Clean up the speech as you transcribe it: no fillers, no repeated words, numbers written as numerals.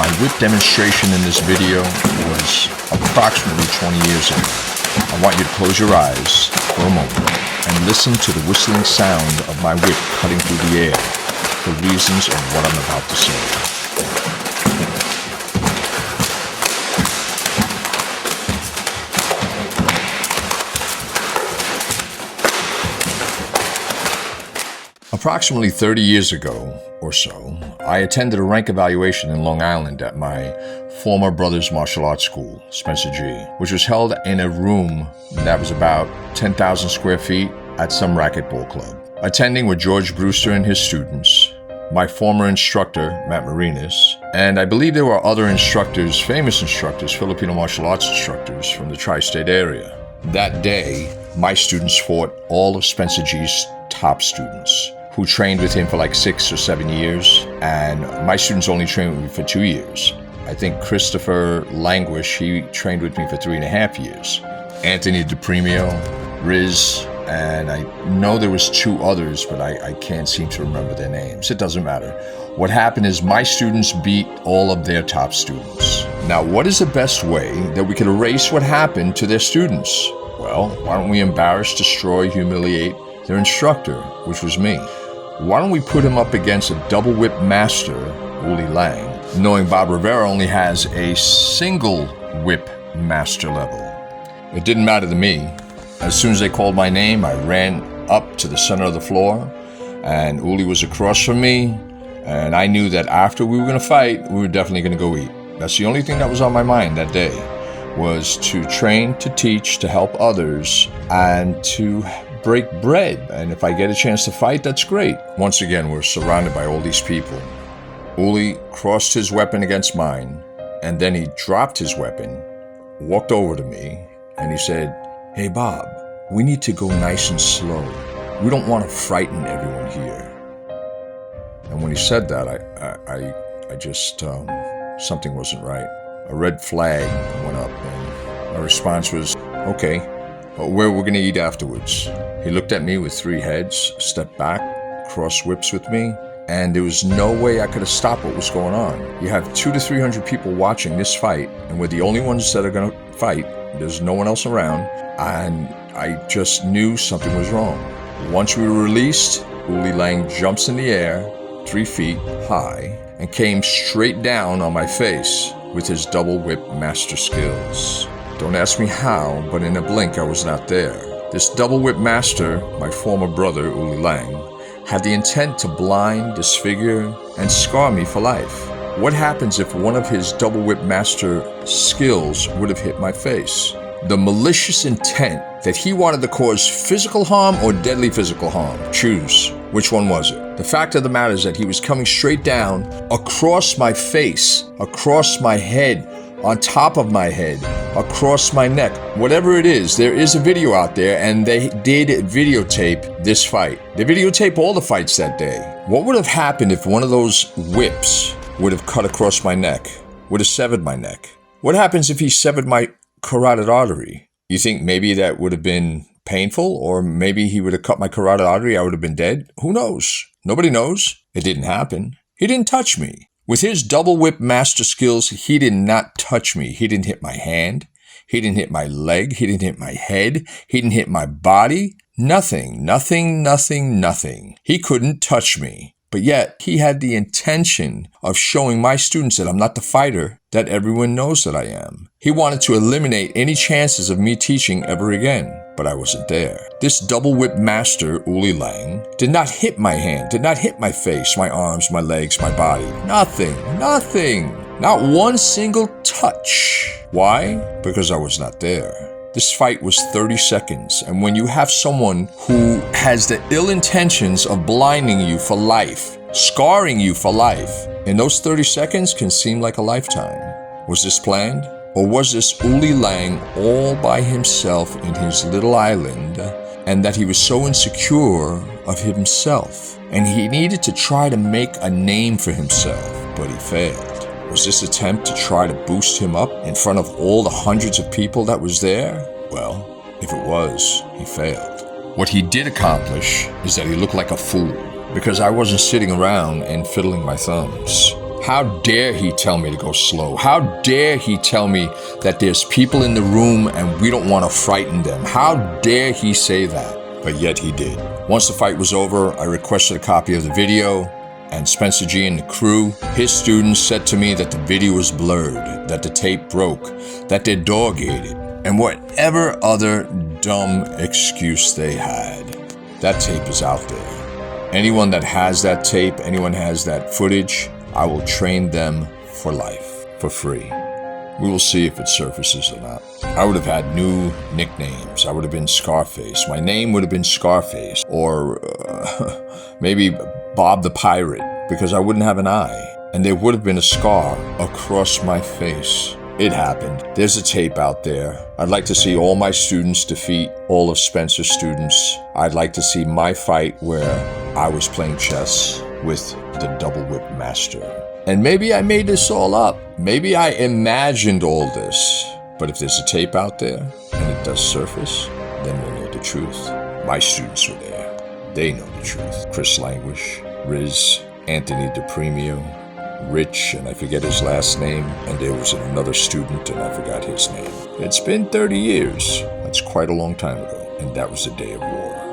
My whip demonstration in this video was approximately 20 years ago. I want you to close your eyes for a moment and listen to the whistling sound of my whip cutting through the air for reasons of what I'm about to say. Approximately 30 years ago or so, I attended a rank evaluation in Long Island at my former brother's martial arts school, Spencer G, which was held in a room that was about 10,000 square feet at some racquetball club. Attending were George Brewster and his students, my former instructor, Matt Marinas, and I believe there were other instructors, famous instructors, Filipino martial arts instructors from the tri-state area. That day, my students fought all of Spencer G's top students, who trained with him for like 6 or 7 years, and my students only trained with me for 2 years. I think Christopher Languish, he trained with me for 3.5 years. Anthony DePremio, Riz, and I know there was 2 others, but I can't seem to remember their names. It doesn't matter. What happened is my students beat all of their top students. Now, what is the best way that we could erase what happened to their students? Well, why don't we embarrass, destroy, humiliate their instructor, which was me? Why don't we put him up against a double whip master, Uli Lang, knowing Bob Rivera only has a single whip master level? It didn't matter to me. As soon as they called my name, I ran up to the center of the floor, and Uli was across from me, and I knew that after we were going to fight, we were definitely going to go eat. That's the only thing that was on my mind that day, was to train, to teach, to help others, and to break bread. And if I get a chance to fight, that's great. Once again, we're surrounded by all these people. Uli crossed his weapon against mine, and then he dropped his weapon, walked over to me, and he said, "Hey Bob, we need to go nice and slow. We don't want to frighten everyone here." And when he said that, I just, something wasn't right. A red flag went up, and my response was, "Okay, but where we're going to eat afterwards?" He looked at me with 3 heads, stepped back, crossed whips with me, and there was no way I could have stopped what was going on. You have 200 to 300 people watching this fight, and we're the only ones that are going to fight. There's no one else around, and I just knew something was wrong. Once we were released, Uli Lang jumps in the air, 3 feet high, and came straight down on my face with his double whip master skills. Don't ask me how, but in a blink I was not there. This double whip master, my former brother Uli Lang, had the intent to blind, disfigure, and scar me for life. What happens if one of his double whip master skills would have hit my face? The malicious intent that he wanted to cause physical harm or deadly physical harm. Choose. Which one was it? The fact of the matter is that he was coming straight down across my face, across my head, on top of my head, across my neck. Whatever it is, there is a video out there, and they did videotape this fight. They videotaped all the fights that day. What would have happened if one of those whips would have cut across my neck, would have severed my neck? What happens if he severed my carotid artery? You think maybe that would have been painful, or maybe he would have cut my carotid artery, I would have been dead? Who knows? Nobody knows. It didn't happen. He didn't touch me. With his double whip master skills, he did not touch me. He didn't hit my hand. He didn't hit my leg. He didn't hit my head. He didn't hit my body. Nothing, nothing, nothing, nothing. He couldn't touch me. But yet, he had the intention of showing my students that I'm not the fighter that everyone knows that I am. He wanted to eliminate any chances of me teaching ever again, but I wasn't there. This double whip master, Uli Lang, did not hit my hand, did not hit my face, my arms, my legs, my body. Nothing, nothing. Not one single touch. Why? Because I was not there. This fight was 30 seconds, and when you have someone who has the ill intentions of blinding you for life, scarring you for life, in those 30 seconds can seem like a lifetime. Was this planned? Or was this Uli Lang all by himself in his little island, and that he was so insecure of himself, and he needed to try to make a name for himself, but he failed? Was this attempt to try to boost him up in front of all the hundreds of people that was there? Well, if it was, he failed. What he did accomplish is that he looked like a fool, because I wasn't sitting around and fiddling my thumbs. How dare he tell me to go slow? How dare he tell me that there's people in the room and we don't want to frighten them? How dare he say that? But yet he did. Once the fight was over, I requested a copy of the video, and Spencer G and the crew, his students, said to me that the video was blurred, that the tape broke, that their dog ate it, and whatever other dumb excuse they had. That tape is out there. Anyone that has that tape, anyone has that footage, I will train them for life, for free. We will see if it surfaces or not. I would have had new nicknames. I would have been Scarface. My name would have been Scarface. Or maybe Bob the Pirate, because I wouldn't have an eye. And there would have been a scar across my face. It happened. There's a tape out there. I'd like to see all my students defeat all of Spencer's students. I'd like to see my fight where I was playing chess with the double whip master. And maybe I made this all up. Maybe I imagined all this. But if there's a tape out there and it does surface, then we'll know the truth. My students were there. They know the truth. Chris Languish, Riz, Anthony DePremio, Rich, and I forget his last name, and there was another student and I forgot his name. It's been 30 years. That's quite a long time ago, and that was the day of war.